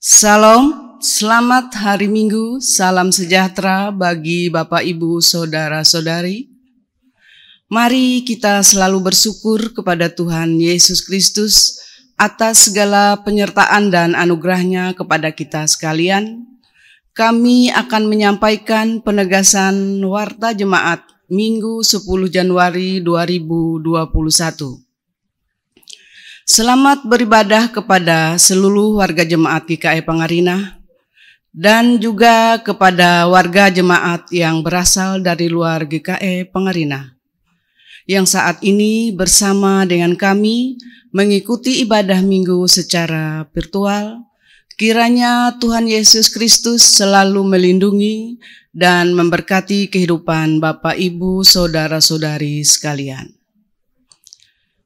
Salam, selamat hari Minggu, salam sejahtera bagi Bapak, Ibu, Saudara-saudari. Mari kita selalu bersyukur kepada Tuhan Yesus Kristus atas segala penyertaan dan anugerah-Nya kepada kita sekalian. Kami akan menyampaikan penegasan Warta Jemaat Minggu 10 Januari 2021. Selamat beribadah kepada seluruh warga jemaat GKI Pangarinah dan juga kepada warga jemaat yang berasal dari luar GKI Pangarinah yang saat ini bersama dengan kami mengikuti ibadah minggu secara virtual. Kiranya Tuhan Yesus Kristus selalu melindungi dan memberkati kehidupan Bapak, Ibu, Saudara-saudari sekalian.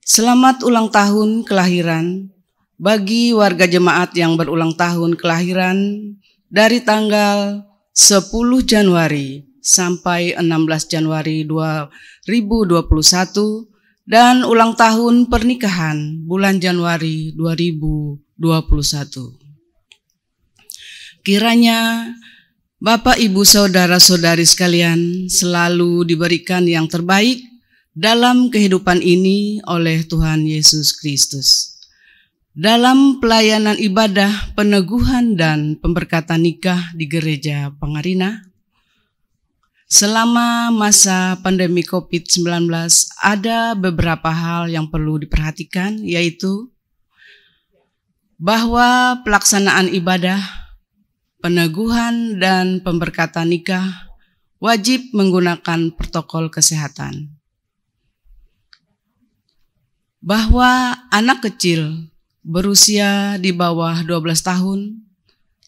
Selamat ulang tahun kelahiran bagi warga jemaat yang berulang tahun kelahiran dari tanggal 10 Januari sampai 16 Januari 2021 dan ulang tahun pernikahan bulan Januari 2021. Kiranya Bapak, Ibu, Saudara-saudari sekalian selalu diberikan yang terbaik dalam kehidupan ini oleh Tuhan Yesus Kristus. Dalam pelayanan ibadah, peneguhan, dan pemberkatan nikah di Gereja Pangarinah, selama masa pandemi COVID-19 ada beberapa hal yang perlu diperhatikan, yaitu bahwa pelaksanaan ibadah, peneguhan, dan pemberkatan nikah wajib menggunakan protokol kesehatan. Bahwa anak kecil berusia di bawah 12 tahun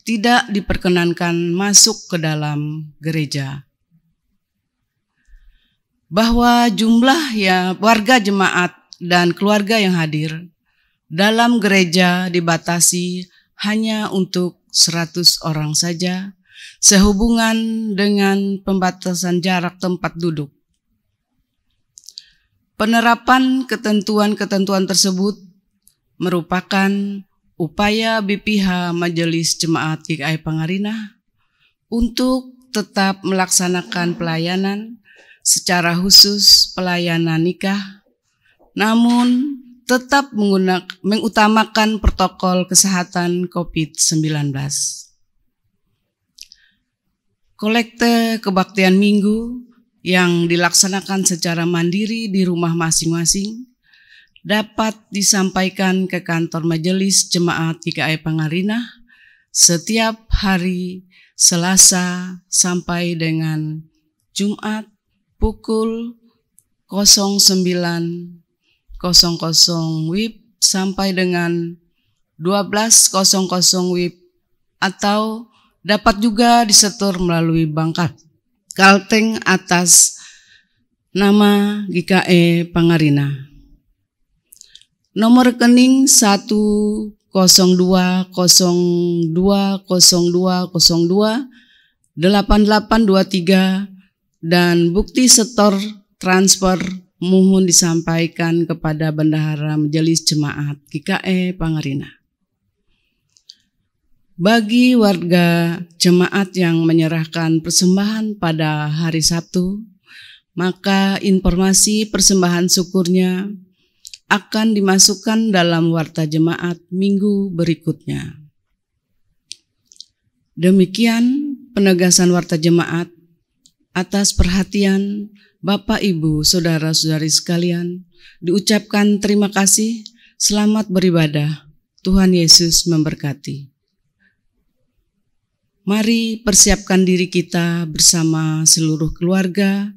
tidak diperkenankan masuk ke dalam gereja. Bahwa jumlah warga jemaat dan keluarga yang hadir dalam gereja dibatasi hanya untuk 100 orang saja, sehubungan dengan pembatasan jarak tempat duduk. Penerapan ketentuan-ketentuan tersebut merupakan upaya BPH Majelis Jemaat GKI Pangarinah untuk tetap melaksanakan pelayanan secara khusus pelayanan nikah, namun tetap mengutamakan protokol kesehatan COVID-19. Kolekte kebaktian minggu yang dilaksanakan secara mandiri di rumah masing-masing dapat disampaikan ke kantor Majelis Jemaat GKI Pangarinah setiap hari Selasa sampai dengan Jumat pukul 09.00 WIB sampai dengan 12.00 WIB, atau dapat juga disetor melalui bank Kalteng atas nama GKI Pangarinah. Nomor rekening 10202028823 dan bukti setor transfer mohon disampaikan kepada Bendahara Majelis Jemaat GKI Pangarinah. Bagi warga jemaat yang menyerahkan persembahan pada hari Sabtu, maka informasi persembahan syukurnya akan dimasukkan dalam warta jemaat minggu berikutnya. Demikian penegasan warta jemaat. Atas perhatian Bapak, Ibu, Saudara-saudari sekalian, diucapkan terima kasih, selamat beribadah, Tuhan Yesus memberkati. Mari persiapkan diri kita bersama seluruh keluarga.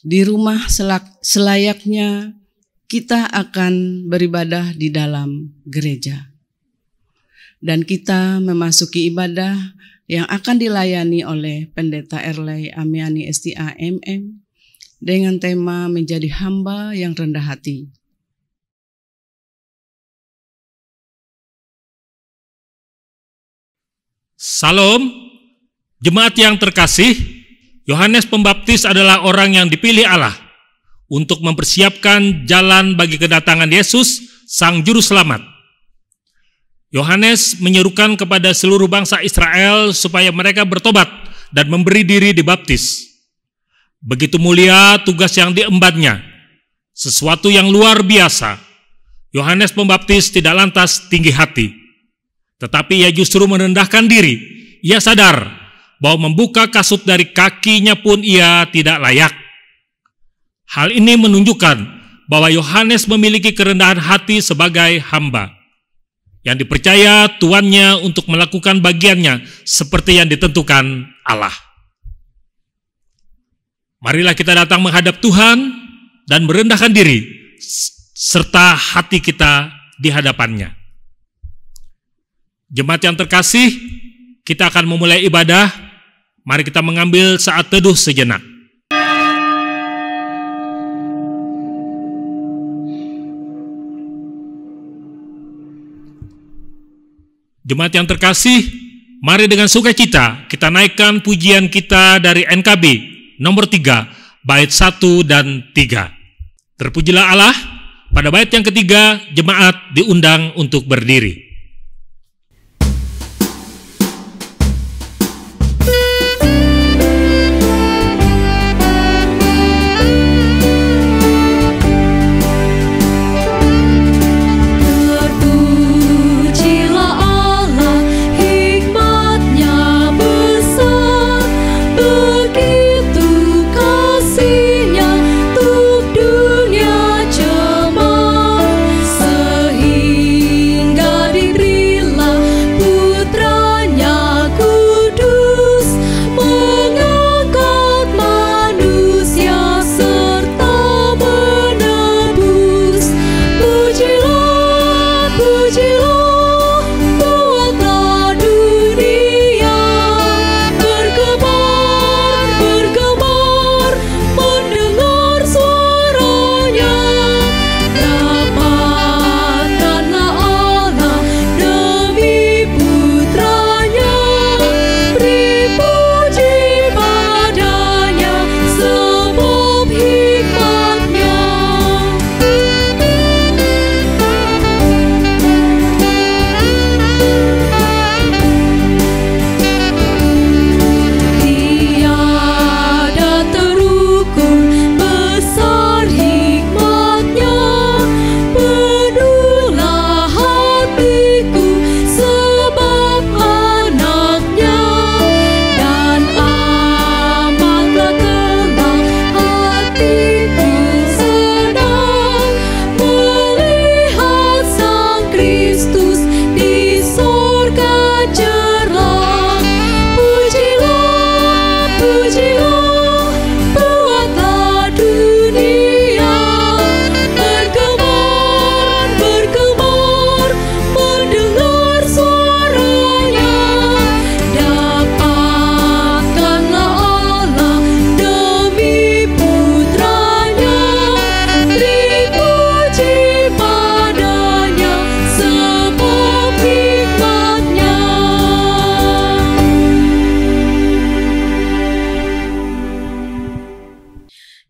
Di rumah selayaknya kita akan beribadah di dalam gereja. Dan kita memasuki ibadah yang akan dilayani oleh Pendeta Erlei Amiani STA MM dengan tema menjadi hamba yang rendah hati. Salam, Jemaat yang terkasih, Yohanes Pembaptis adalah orang yang dipilih Allah untuk mempersiapkan jalan bagi kedatangan Yesus, Sang Juru Selamat. Yohanes menyerukan kepada seluruh bangsa Israel supaya mereka bertobat dan memberi diri dibaptis. Begitu mulia tugas yang diembannya, sesuatu yang luar biasa. Yohanes Pembaptis tidak lantas tinggi hati, tetapi ia justru merendahkan diri. Ia sadar bahwa membuka kasut dari kakinya pun ia tidak layak. Hal ini menunjukkan bahwa Yohanes memiliki kerendahan hati sebagai hamba yang dipercaya tuannya untuk melakukan bagiannya seperti yang ditentukan Allah. Marilah kita datang menghadap Tuhan dan merendahkan diri serta hati kita di hadapannya. Jemaat yang terkasih, kita akan memulai ibadah. Mari kita mengambil saat teduh sejenak. Jemaat yang terkasih, mari dengan sukacita kita naikkan pujian kita dari NKB nomor 3, bait 1 dan 3. Terpujilah Allah. Pada bait yang ketiga, jemaat diundang untuk berdiri.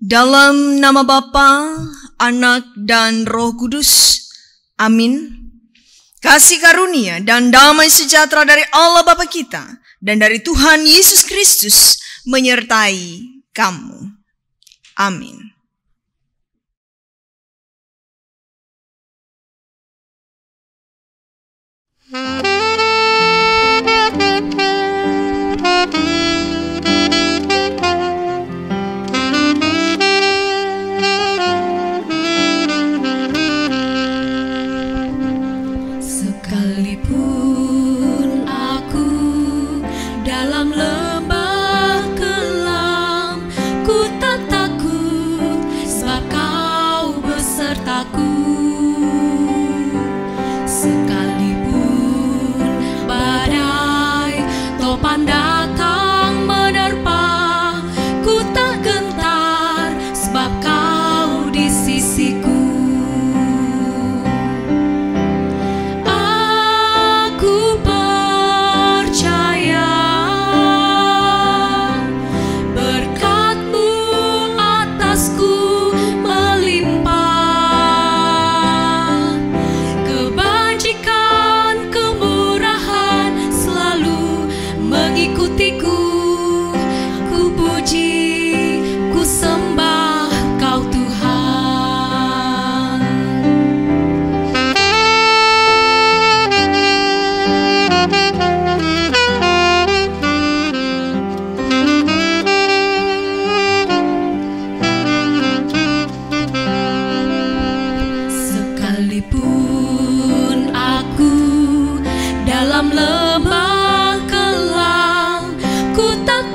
Dalam nama Bapa, Anak, dan Roh Kudus. Amin. Kasih karunia dan damai sejahtera dari Allah Bapa kita dan dari Tuhan Yesus Kristus menyertai kamu. Amin.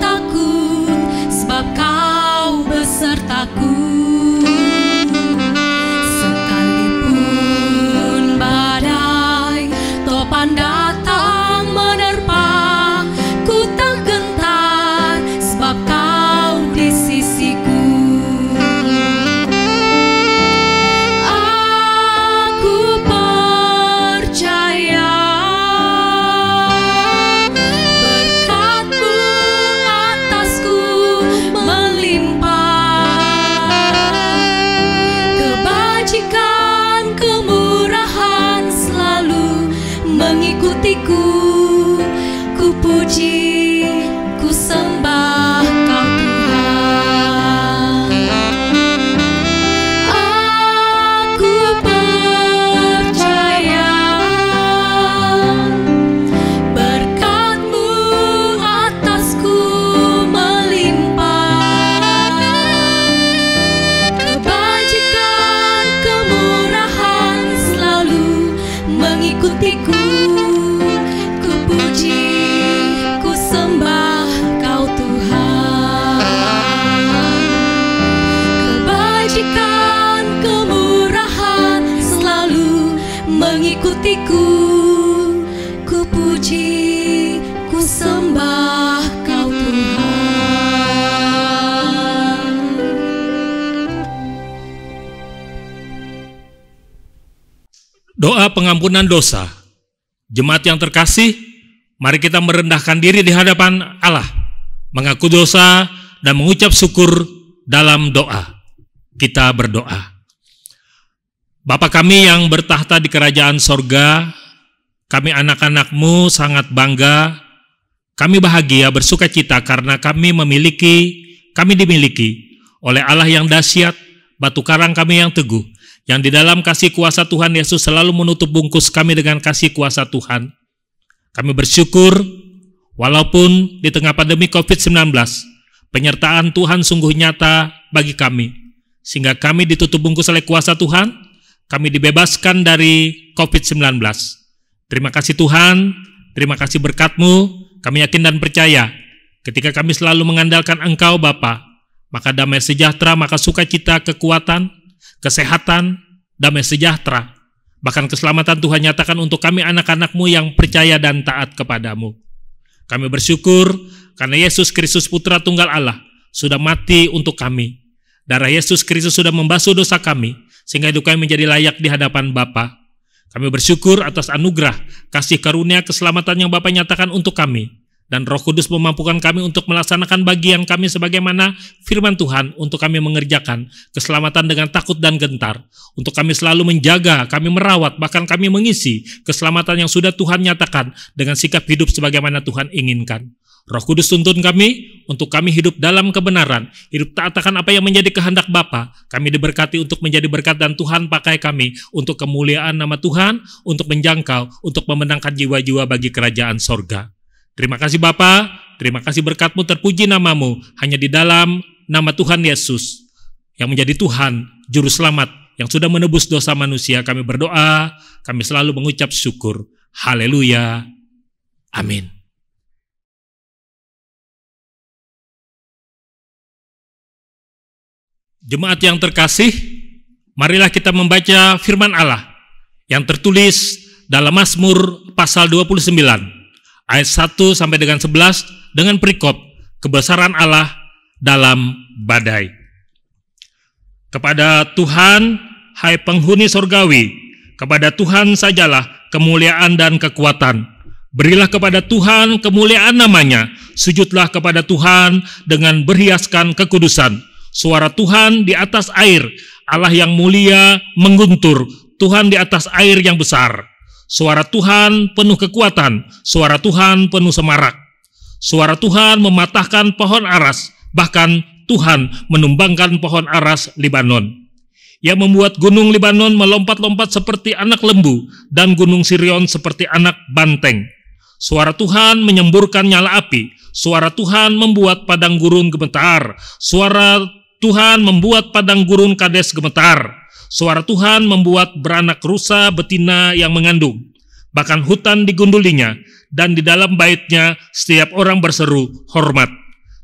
takut, sebab Kau besertaku. Sekalipun badai topan datang menerpa, ku tak gentar, sebab Kau di sisiku. Aku percaya berkat-Mu atasku melimpah, kebajikan, kemurahan selalu mengikutiku. Ku puji, ku sembah Kau Tuhan. Aku percaya berkat-Mu atasku melimpah, kebajikan, kemurahan selalu mengikutiku. Ku puji, ku sembah Kau Tuhan. Kebajikan, kemurahan selalu mengikutiku. Ku puji, ku sembah Kau Tuhan. Doa pengampunan dosa. Jemaat yang terkasih, mari kita merendahkan diri di hadapan Allah, mengaku dosa dan mengucap syukur dalam doa. Kita berdoa. Bapa kami yang bertahta di kerajaan sorga, kami anak-anak-Mu sangat bangga, kami bahagia bersuka cita karena kami dimiliki oleh Allah yang dahsyat, batu karang kami yang teguh, yang di dalam kasih kuasa Tuhan Yesus selalu menutup bungkus kami dengan kasih kuasa Tuhan. Kami bersyukur, walaupun di tengah pandemi COVID-19, penyertaan Tuhan sungguh nyata bagi kami, sehingga kami ditutup bungkus oleh kuasa Tuhan, kami dibebaskan dari COVID-19. Terima kasih Tuhan, terima kasih berkat-Mu, kami yakin dan percaya, ketika kami selalu mengandalkan Engkau Bapa, maka damai sejahtera, maka sukacita, kekuatan, kesehatan, damai sejahtera, bahkan keselamatan Tuhan nyatakan untuk kami anak-anak-Mu yang percaya dan taat kepada-Mu. Kami bersyukur karena Yesus Kristus Putra Tunggal Allah sudah mati untuk kami. Darah Yesus Kristus sudah membasuh dosa kami, sehingga hidup kami menjadi layak di hadapan Bapa. Kami bersyukur atas anugerah, kasih karunia, keselamatan yang Bapa nyatakan untuk kami. Dan Roh Kudus memampukan kami untuk melaksanakan bagian kami sebagaimana firman Tuhan untuk kami mengerjakan keselamatan dengan takut dan gentar. Untuk kami selalu menjaga, kami merawat, bahkan kami mengisi keselamatan yang sudah Tuhan nyatakan dengan sikap hidup sebagaimana Tuhan inginkan. Roh Kudus tuntun kami untuk kami hidup dalam kebenaran, hidup taat akan apa yang menjadi kehendak Bapa. Kami diberkati untuk menjadi berkat dan Tuhan pakai kami untuk kemuliaan nama Tuhan, untuk menjangkau, untuk memenangkan jiwa-jiwa bagi kerajaan sorga. Terima kasih Bapa, terima kasih berkat-Mu, terpuji nama-Mu, hanya di dalam nama Tuhan Yesus, yang menjadi Tuhan, Juru Selamat, yang sudah menebus dosa manusia, kami berdoa, kami selalu mengucap syukur. Haleluya. Amin. Jemaat yang terkasih, marilah kita membaca firman Allah yang tertulis dalam Mazmur pasal 29. Ayat 1 sampai dengan 11 dengan perikop kebesaran Allah dalam badai. Kepada Tuhan, hai penghuni sorgawi, kepada Tuhan sajalah kemuliaan dan kekuatan. Berilah kepada Tuhan kemuliaan namanya, sujudlah kepada Tuhan dengan berhiaskan kekudusan. Suara Tuhan di atas air, Allah yang mulia mengguntur, Tuhan di atas air yang besar. Suara Tuhan penuh kekuatan, suara Tuhan penuh semarak. Suara Tuhan mematahkan pohon aras, bahkan Tuhan menumbangkan pohon aras Libanon. Ia membuat gunung Libanon melompat-lompat seperti anak lembu, dan gunung Sirion seperti anak banteng. Suara Tuhan menyemburkan nyala api, suara Tuhan membuat padang gurun gemetar, suara Tuhan membuat padang gurun Kades gemetar. Suara Tuhan membuat beranak rusa betina yang mengandung. Bahkan hutan digundulinya, dan di dalam baitnya setiap orang berseru hormat.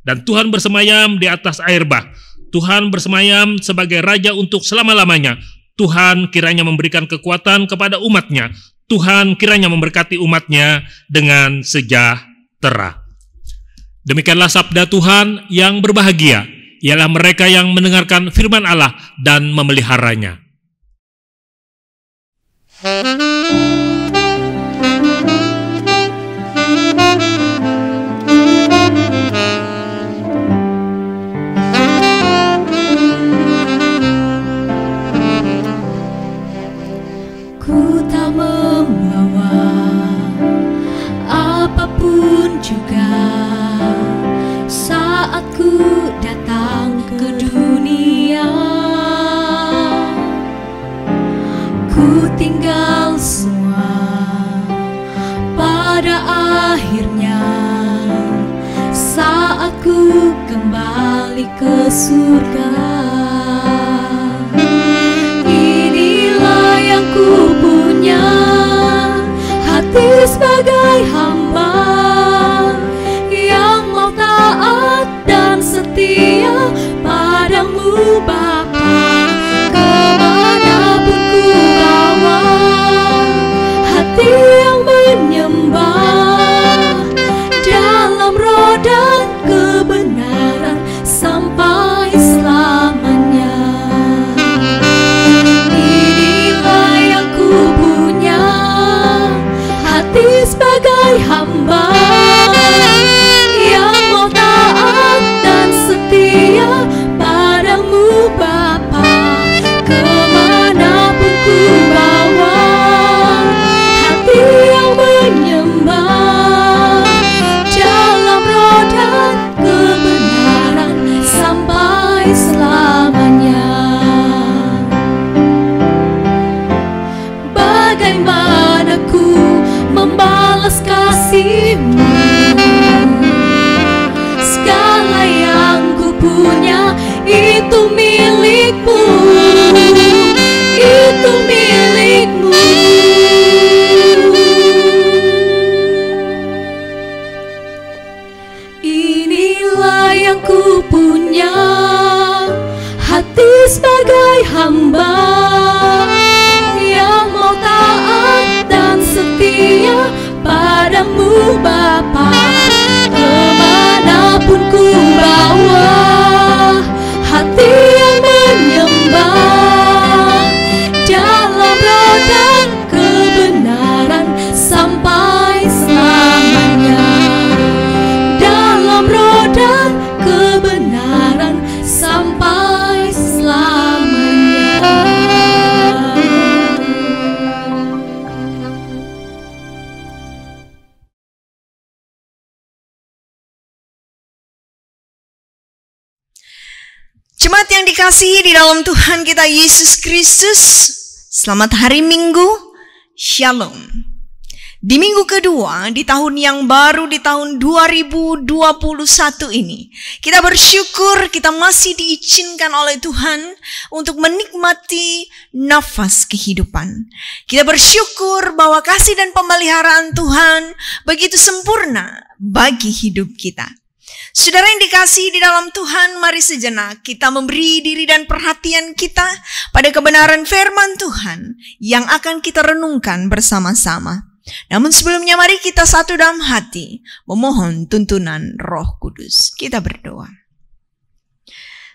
Dan Tuhan bersemayam di atas air bah. Tuhan bersemayam sebagai Raja untuk selama-lamanya. Tuhan kiranya memberikan kekuatan kepada umat-Nya. Tuhan kiranya memberkati umat-Nya dengan sejahtera. Demikianlah sabda Tuhan. Yang berbahagia ialah mereka yang mendengarkan firman Allah dan memeliharanya. Ku tak membawa apapun juga saat ku datang ke dunia. Ku tinggal semua pada akhirnya saat ku kembali ke surga. Inilah yang ku punya, hati sebagai hamba yang mau taat dan setia padamu Bapa. Kemanapun ku bawa hati yang menyembah dalam roh dan kebenaran sampai selamanya. Inilah yang ku punya, hati sebagai hamba yang mau taat dan setia padamu Bapa. Kemanapun ku bawa hati yang menyembah dalam roh dan kebenaran sampai selamanya. Bagaimana ku membalas kasih-Mu? Segala yang ku punya itu milik-Mu, itu milik-Mu. Inilah yang ku punya, hati sebagai hamba yang mau taat dan setia padamu Bapa. Kemanapun ku bawa hati yang menyembah dalam roh dan kebenaran sampai selamanya. Dalam roh dan kebenaran sampai selamanya. Jemaat yang dikasihi di dalam Tuhan kita Yesus Kristus, selamat hari Minggu, Shalom. Di minggu kedua, di tahun yang baru, di tahun 2021 ini, kita bersyukur kita masih diizinkan oleh Tuhan untuk menikmati nafas kehidupan. Kita bersyukur bahwa kasih dan pemeliharaan Tuhan begitu sempurna bagi hidup kita. Saudara yang dikasihi di dalam Tuhan, mari sejenak kita memberi diri dan perhatian kita pada kebenaran firman Tuhan yang akan kita renungkan bersama-sama. Namun sebelumnya mari kita satu dalam hati memohon tuntunan Roh Kudus. Kita berdoa.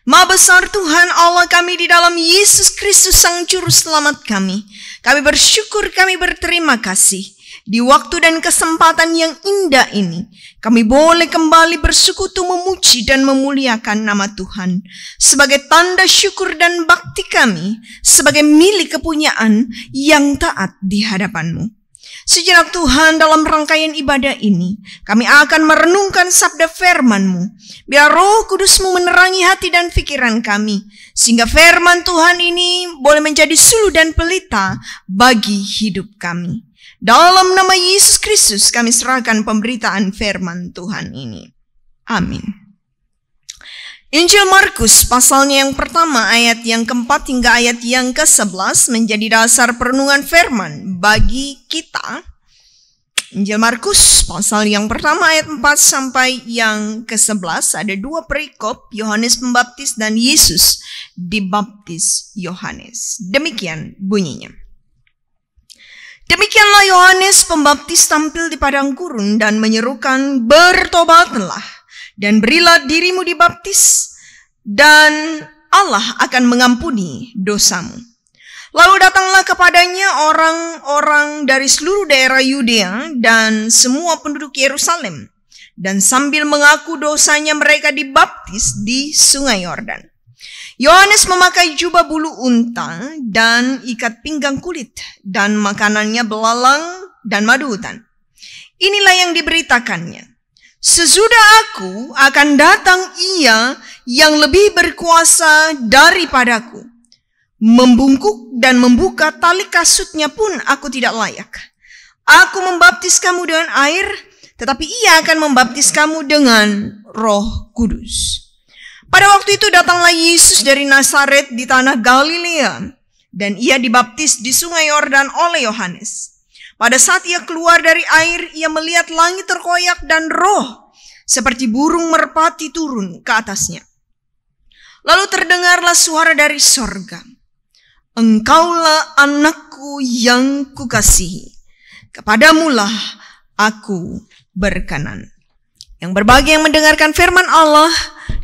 Maha besar Tuhan Allah kami di dalam Yesus Kristus Sang Juru Selamat kami. Kami bersyukur, kami berterima kasih. Di waktu dan kesempatan yang indah ini, kami boleh kembali bersekutu memuji dan memuliakan nama Tuhan. Sebagai tanda syukur dan bakti kami, sebagai milik kepunyaan yang taat di hadapan-Mu. Sejenak Tuhan, dalam rangkaian ibadah ini, kami akan merenungkan sabda firman-Mu. Biar Roh Kudus-Mu menerangi hati dan pikiran kami, sehingga firman Tuhan ini boleh menjadi suluh dan pelita bagi hidup kami. Dalam nama Yesus Kristus kami serahkan pemberitaan firman Tuhan ini. Amin. Injil Markus pasalnya yang pertama ayat yang keempat hingga ayat yang ke-11 menjadi dasar perenungan firman bagi kita Injil Markus pasal yang pertama ayat 4 sampai yang ke-11 ada dua perikop, Yohanes Pembaptis dan Yesus dibaptis Yohanes. Demikian bunyinya. Demikianlah Yohanes Pembaptis tampil di padang gurun dan menyerukan, bertobatlah dan berilah dirimu dibaptis dan Allah akan mengampuni dosamu. Lalu datanglah kepadanya orang-orang dari seluruh daerah Yudea dan semua penduduk Yerusalem, dan sambil mengaku dosanya mereka dibaptis di Sungai Yordan. Yohanes memakai jubah bulu unta dan ikat pinggang kulit, dan makanannya belalang dan madu hutan. Inilah yang diberitakannya. Sesudah aku akan datang Ia yang lebih berkuasa daripadaku. Membungkuk dan membuka tali kasutnya pun aku tidak layak. Aku membaptis kamu dengan air, tetapi Ia akan membaptis kamu dengan Roh Kudus. Pada waktu itu datanglah Yesus dari Nazaret di tanah Galilea, dan Ia dibaptis di Sungai Yordan oleh Yohanes. Pada saat Ia keluar dari air, Ia melihat langit terkoyak dan Roh seperti burung merpati turun ke atasnya. Lalu terdengarlah suara dari sorga, Engkaulah anakku yang kukasihi, kepadamulah aku berkenan. Yang berbahagia yang mendengarkan firman Allah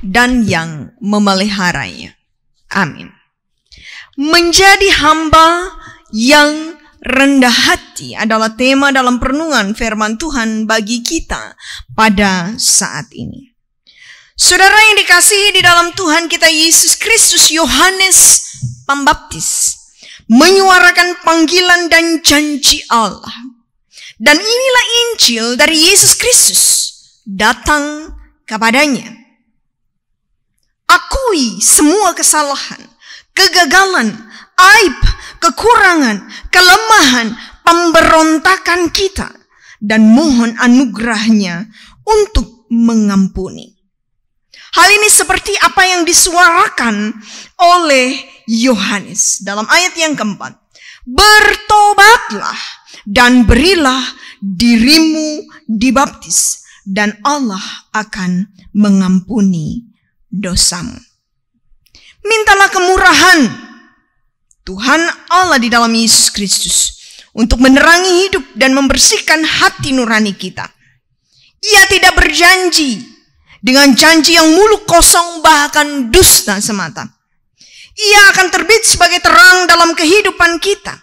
dan yang memeliharanya. Amin. Menjadi hamba yang rendah hati adalah tema dalam perenungan firman Tuhan bagi kita pada saat ini. Saudara yang dikasihi di dalam Tuhan kita Yesus Kristus, Yohanes Pembaptis menyuarakan panggilan dan janji Allah. Dan inilah Injil dari Yesus Kristus datang kepadanya. Akui semua kesalahan, kegagalan, aib, kekurangan, kelemahan, pemberontakan kita, dan mohon anugerahnya untuk mengampuni. Hal ini seperti apa yang disuarakan oleh Yohanes dalam ayat yang keempat. Bertobatlah dan berilah dirimu dibaptis, dan Allah akan mengampuni dosamu. Mintalah kemurahan Tuhan Allah di dalam Yesus Kristus untuk menerangi hidup dan membersihkan hati nurani kita. Ia tidak berjanji dengan janji yang muluk kosong bahkan dusta semata. Ia akan terbit sebagai terang dalam kehidupan kita.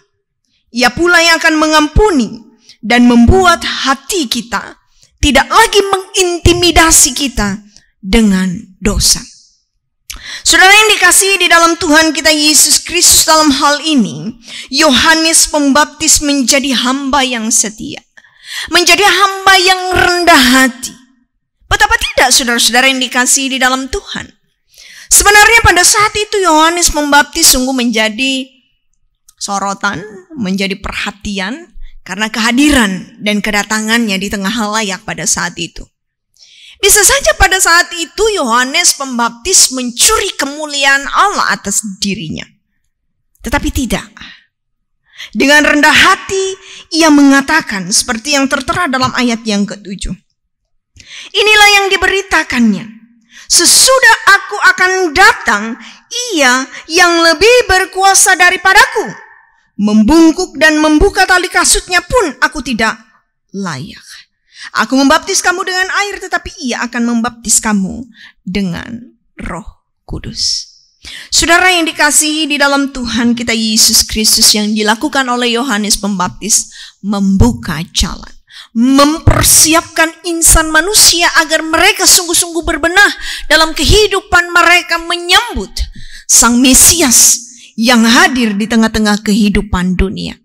Ia pula yang akan mengampuni dan membuat hati kita tidak lagi mengintimidasi kita dengan dosa. Saudara yang dikasihi di dalam Tuhan kita Yesus Kristus, dalam hal ini Yohanes Pembaptis menjadi hamba yang setia, menjadi hamba yang rendah hati. Betapa tidak saudara-saudara yang dikasihi di dalam Tuhan. Sebenarnya pada saat itu Yohanes Pembaptis sungguh menjadi sorotan, menjadi perhatian karena kehadiran dan kedatangannya di tengah halayak pada saat itu. Bisa saja pada saat itu Yohanes Pembaptis mencuri kemuliaan Allah atas dirinya. Tetapi tidak. Dengan rendah hati ia mengatakan seperti yang tertera dalam ayat yang ke-7. Inilah yang diberitakannya. Sesudah aku akan datang, Ia yang lebih berkuasa daripadaku. Membungkuk dan membuka tali kasutnya pun aku tidak layak. Aku membaptis kamu dengan air, tetapi Ia akan membaptis kamu dengan Roh Kudus. Saudara yang dikasihi di dalam Tuhan kita Yesus Kristus, yang dilakukan oleh Yohanes Pembaptis membuka jalan, mempersiapkan insan manusia agar mereka sungguh-sungguh berbenah dalam kehidupan mereka menyambut Sang Mesias yang hadir di tengah-tengah kehidupan dunia.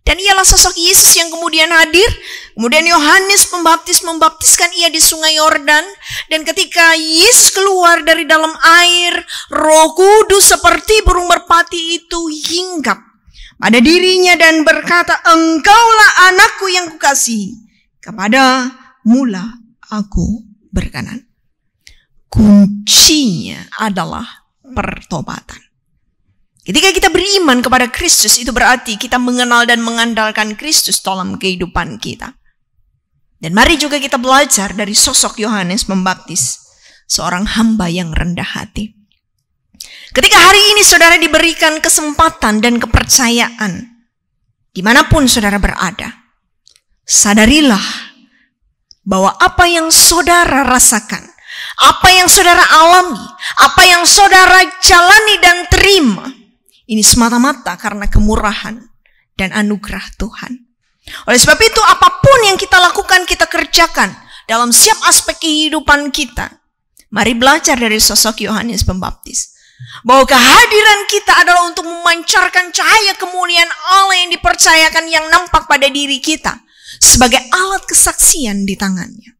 Dan ialah sosok Yesus yang kemudian hadir. Kemudian Yohanes Pembaptis membaptiskan Ia di Sungai Yordan. Dan ketika Yesus keluar dari dalam air, Roh Kudus seperti burung merpati itu hinggap pada dirinya dan berkata, Engkaulah anakku yang kukasihi, kepadamulah aku berkenan. Kuncinya adalah pertobatan. Ketika kita beriman kepada Kristus, itu berarti kita mengenal dan mengandalkan Kristus dalam kehidupan kita. Dan mari juga kita belajar dari sosok Yohanes Pembaptis, seorang hamba yang rendah hati. Ketika hari ini saudara diberikan kesempatan dan kepercayaan, dimanapun saudara berada, sadarilah bahwa apa yang saudara rasakan, apa yang saudara alami, apa yang saudara jalani dan terima, ini semata-mata karena kemurahan dan anugerah Tuhan. Oleh sebab itu, apapun yang kita lakukan, kita kerjakan dalam setiap aspek kehidupan kita, mari belajar dari sosok Yohanes Pembaptis, bahwa kehadiran kita adalah untuk memancarkan cahaya kemuliaan Allah yang dipercayakan, yang nampak pada diri kita sebagai alat kesaksian di tangannya.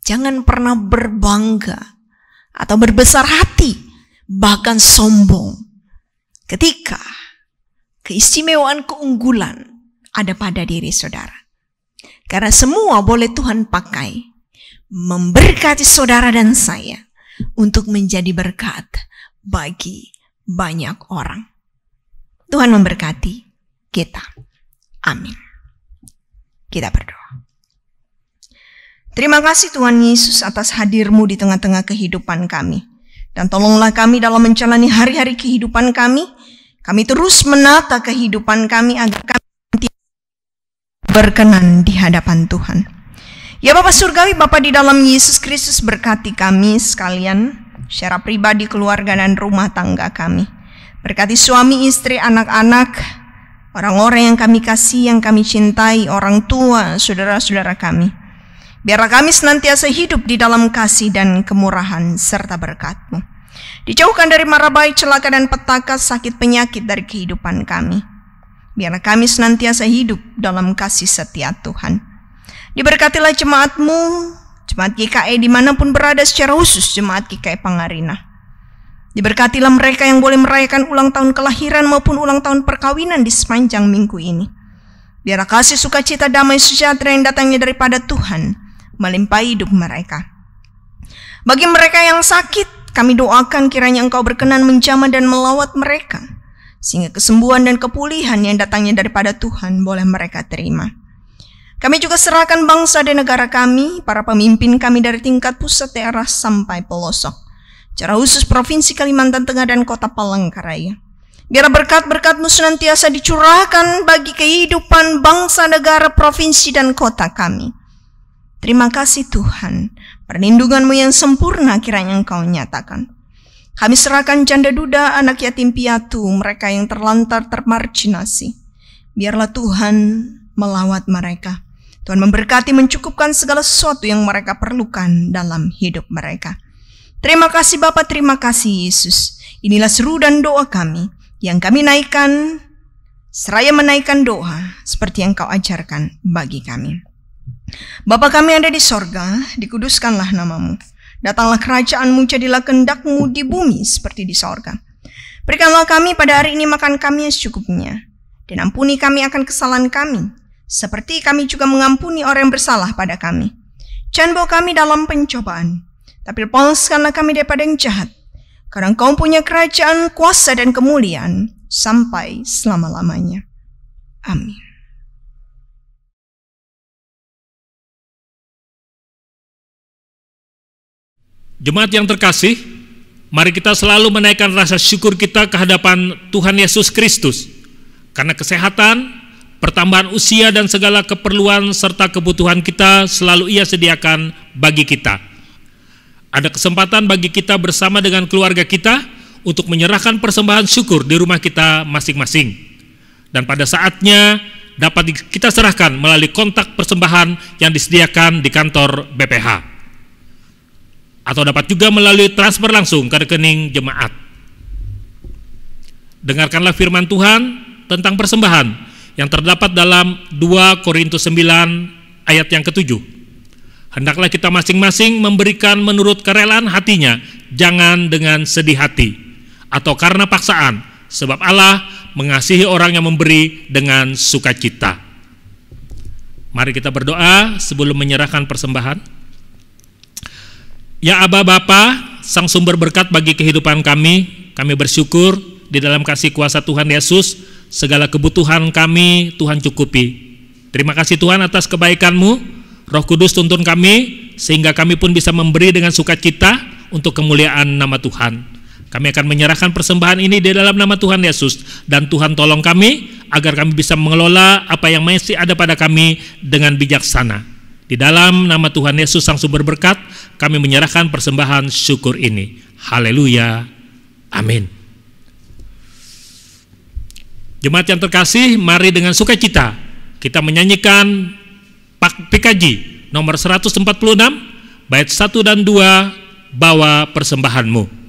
Jangan pernah berbangga atau berbesar hati, bahkan sombong, ketika keistimewaan, keunggulan ada pada diri saudara. Karena semua boleh Tuhan pakai memberkati saudara dan saya untuk menjadi berkat bagi banyak orang. Tuhan memberkati kita. Amin. Kita berdoa. Terima kasih Tuhan Yesus atas hadir-Mu di tengah-tengah kehidupan kami. Dan tolonglah kami dalam menjalani hari-hari kehidupan kami. Kami terus menata kehidupan kami agar kami berkenan di hadapan Tuhan. Ya Bapa Surgawi, Bapa di dalam Yesus Kristus, berkati kami sekalian secara pribadi, keluarga dan rumah tangga kami. Berkati suami, istri, anak-anak, orang-orang yang kami kasih, yang kami cintai, orang tua, saudara-saudara kami. Biarlah kami senantiasa hidup di dalam kasih dan kemurahan serta berkat-Mu. Dijauhkan dari mara bahaya, celaka dan petaka, sakit penyakit dari kehidupan kami. Biarlah kami senantiasa hidup dalam kasih setia Tuhan. Diberkatilah jemaat-Mu, jemaat GKI dimanapun berada, secara khusus jemaat GKI Pangarina. Diberkatilah mereka yang boleh merayakan ulang tahun kelahiran maupun ulang tahun perkawinan di sepanjang minggu ini. Biarlah kasih, sukacita, damai, sejahtera yang datangnya daripada Tuhan melimpahi hidup mereka. Bagi mereka yang sakit, kami doakan kiranya Engkau berkenan menjamah dan melawat mereka, sehingga kesembuhan dan kepulihan yang datangnya daripada Tuhan boleh mereka terima. Kami juga serahkan bangsa dan negara kami, para pemimpin kami dari tingkat pusat, daerah sampai pelosok, secara khusus Provinsi Kalimantan Tengah dan Kota Palangkaraya. Biar berkat-berkat-Mu senantiasa dicurahkan bagi kehidupan bangsa, negara, provinsi, dan kota kami. Terima kasih Tuhan, perlindungan-Mu yang sempurna kiranya Engkau nyatakan. Kami serahkan janda duda, anak yatim piatu, mereka yang terlantar, termarginasi. Biarlah Tuhan melawat mereka. Tuhan memberkati, mencukupkan segala sesuatu yang mereka perlukan dalam hidup mereka. Terima kasih Bapa, terima kasih Yesus. Inilah seru dan doa kami yang kami naikkan, seraya menaikkan doa seperti yang Kau ajarkan bagi kami. Bapa kami yang ada di sorga, dikuduskanlah nama-Mu. Datanglah kerajaan-Mu, jadilah kehendak-Mu di bumi seperti di sorga. Berikanlah kami pada hari ini makan kami yang secukupnya. Dan ampuni kami akan kesalahan kami, seperti kami juga mengampuni orang yang bersalah pada kami. Jangan bawa kami dalam pencobaan, tapi lepaskanlah kami daripada yang jahat. Karena Engkau punya kerajaan, kuasa, dan kemuliaan sampai selama-lamanya. Amin. Jemaat yang terkasih, mari kita selalu menaikkan rasa syukur kita ke hadapan Tuhan Yesus Kristus. Karena kesehatan, pertambahan usia, dan segala keperluan serta kebutuhan kita selalu Ia sediakan bagi kita. Ada kesempatan bagi kita bersama dengan keluarga kita untuk menyerahkan persembahan syukur di rumah kita masing-masing. Dan pada saatnya dapat kita serahkan melalui kontak persembahan yang disediakan di kantor BPH. Atau dapat juga melalui transfer langsung ke rekening jemaat. Dengarkanlah firman Tuhan tentang persembahan yang terdapat dalam 2 Korintus 9 ayat yang ke-7. Hendaklah kita masing-masing memberikan menurut kerelaan hatinya, jangan dengan sedih hati atau karena paksaan, sebab Allah mengasihi orang yang memberi dengan sukacita. Mari kita berdoa sebelum menyerahkan persembahan. Ya Aba Bapa, Sang Sumber berkat bagi kehidupan kami bersyukur di dalam kasih kuasa Tuhan Yesus, segala kebutuhan kami Tuhan cukupi. Terima kasih Tuhan atas kebaikan-Mu, Roh Kudus tuntun kami sehingga kami pun bisa memberi dengan sukacita untuk kemuliaan nama Tuhan. Kami akan menyerahkan persembahan ini di dalam nama Tuhan Yesus, dan Tuhan tolong kami agar kami bisa mengelola apa yang masih ada pada kami dengan bijaksana. Di dalam nama Tuhan Yesus Sang Sumber Berkat, kami menyerahkan persembahan syukur ini. Haleluya. Amin. Jemaat yang terkasih, mari dengan sukacita kita menyanyikan PKJ nomor 146 bait 1 dan 2, bawa persembahanmu.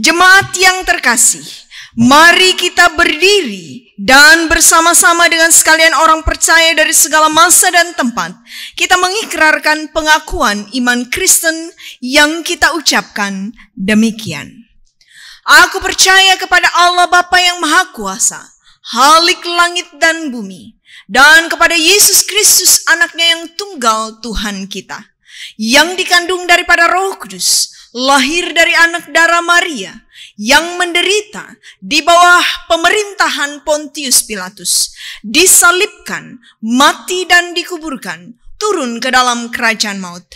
Jemaat yang terkasih, mari kita berdiri dan bersama-sama dengan sekalian orang percaya dari segala masa dan tempat, kita mengikrarkan pengakuan iman Kristen yang kita ucapkan demikian. Aku percaya kepada Allah Bapa yang Maha Kuasa, Khalik langit dan bumi, dan kepada Yesus Kristus anaknya yang tunggal Tuhan kita, yang dikandung daripada Roh Kudus, lahir dari anak darah Maria, yang menderita di bawah pemerintahan Pontius Pilatus, disalibkan, mati dan dikuburkan, turun ke dalam kerajaan maut.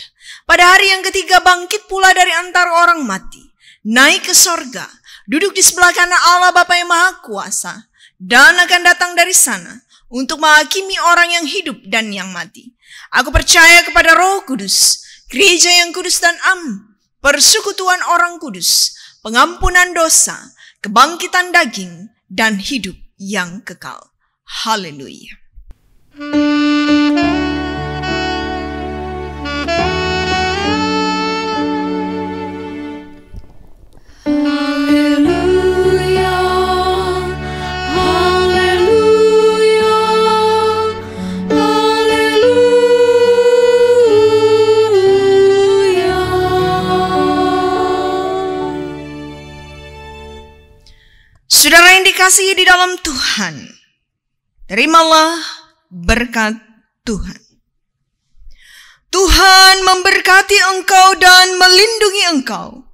Pada hari yang ketiga bangkit pula dari antara orang mati, naik ke sorga, duduk di sebelah kanan Allah Bapa yang Maha Kuasa, dan akan datang dari sana untuk menghakimi orang yang hidup dan yang mati. Aku percaya kepada Roh Kudus, gereja yang kudus dan persekutuan orang kudus, pengampunan dosa, kebangkitan daging, dan hidup yang kekal. Haleluya. Saudara yang dikasihi di dalam Tuhan, terimalah berkat Tuhan. Tuhan memberkati engkau dan melindungi engkau.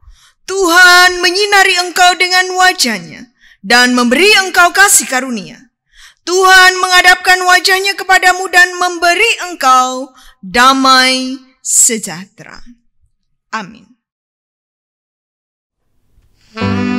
Tuhan menyinari engkau dengan wajah-Nya dan memberi engkau kasih karunia. Tuhan menghadapkan wajah-Nya kepadamu dan memberi engkau damai sejahtera. Amin. Amin.